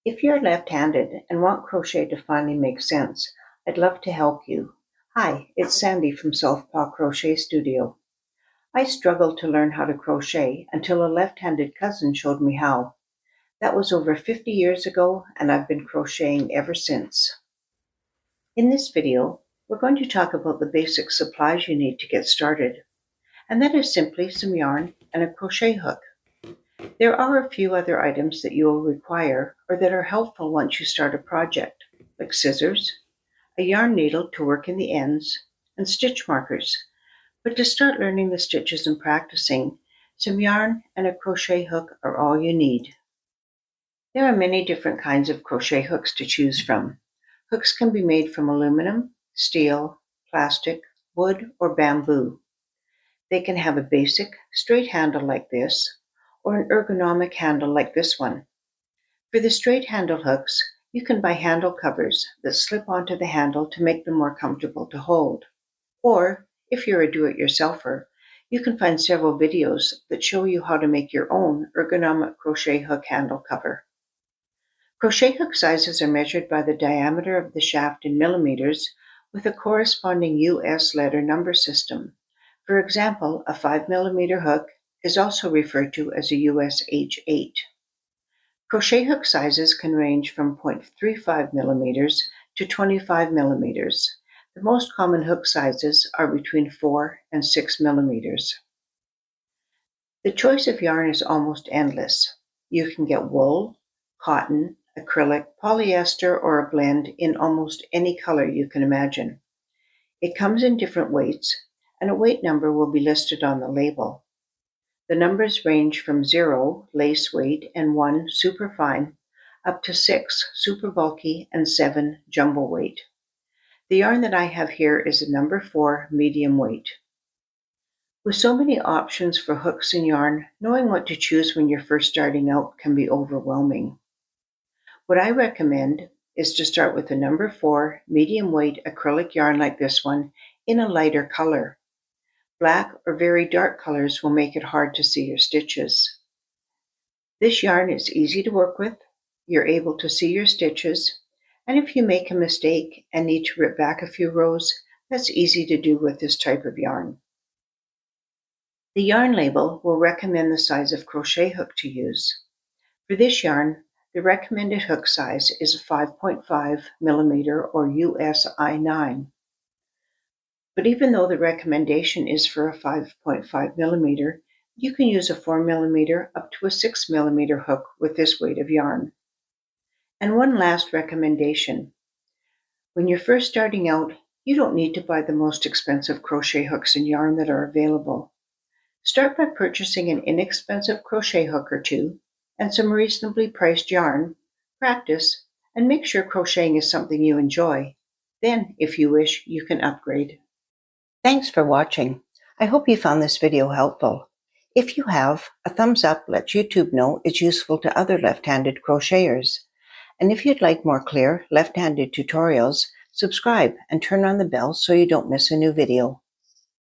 If you're left-handed and want crochet to finally make sense, I'd love to help you. Hi, it's Sandy from Southpaw Crochet Studio. I struggled to learn how to crochet until a left-handed cousin showed me how. That was over 50 years ago, and I've been crocheting ever since. In this video, we're going to talk about the basic supplies you need to get started, and that is simply some yarn and a crochet hook. There are a few other items that you will require or that are helpful once you start a project, like scissors, a yarn needle to work in the ends, and stitch markers. But to start learning the stitches and practicing, some yarn and a crochet hook are all you need. There are many different kinds of crochet hooks to choose from. Hooks can be made from aluminum, steel, plastic, wood, or bamboo. They can have a basic, straight handle like this, or an ergonomic handle like this one. For the straight handle hooks, you can buy handle covers that slip onto the handle to make them more comfortable to hold. Or, if you're a do-it-yourselfer, you can find several videos that show you how to make your own ergonomic crochet hook handle cover. Crochet hook sizes are measured by the diameter of the shaft in millimeters with a corresponding US letter number system. For example, a 5mm hook is also referred to as a US H8. Crochet hook sizes can range from 0.35 millimeters to 25 millimeters. The most common hook sizes are between 4 and 6 millimeters. The choice of yarn is almost endless. You can get wool, cotton, acrylic, polyester, or a blend in almost any color you can imagine. It comes in different weights, and a weight number will be listed on the label. The numbers range from 0, lace weight, and 1, super fine, up to 6, super bulky, and 7, jumbo weight. The yarn that I have here is a number 4, medium weight. With so many options for hooks and yarn, knowing what to choose when you're first starting out can be overwhelming. What I recommend is to start with a number 4, medium weight acrylic yarn like this one in a lighter color. Black or very dark colors will make it hard to see your stitches. This yarn is easy to work with, you're able to see your stitches, and if you make a mistake and need to rip back a few rows, that's easy to do with this type of yarn. The yarn label will recommend the size of crochet hook to use. For this yarn, the recommended hook size is a 5.5 millimeter or US I9. But even though the recommendation is for a 5.5 millimeter, you can use a 4 millimeter up to a 6 millimeter hook with this weight of yarn. And one last recommendation. When you're first starting out, you don't need to buy the most expensive crochet hooks and yarn that are available. Start by purchasing an inexpensive crochet hook or two and some reasonably priced yarn, practice, and make sure crocheting is something you enjoy. Then, if you wish, you can upgrade. Thanks for watching. I hope you found this video helpful. If you have, a thumbs up lets YouTube know it's useful to other left-handed crocheters. And if you'd like more clear left-handed tutorials, subscribe and turn on the bell so you don't miss a new video.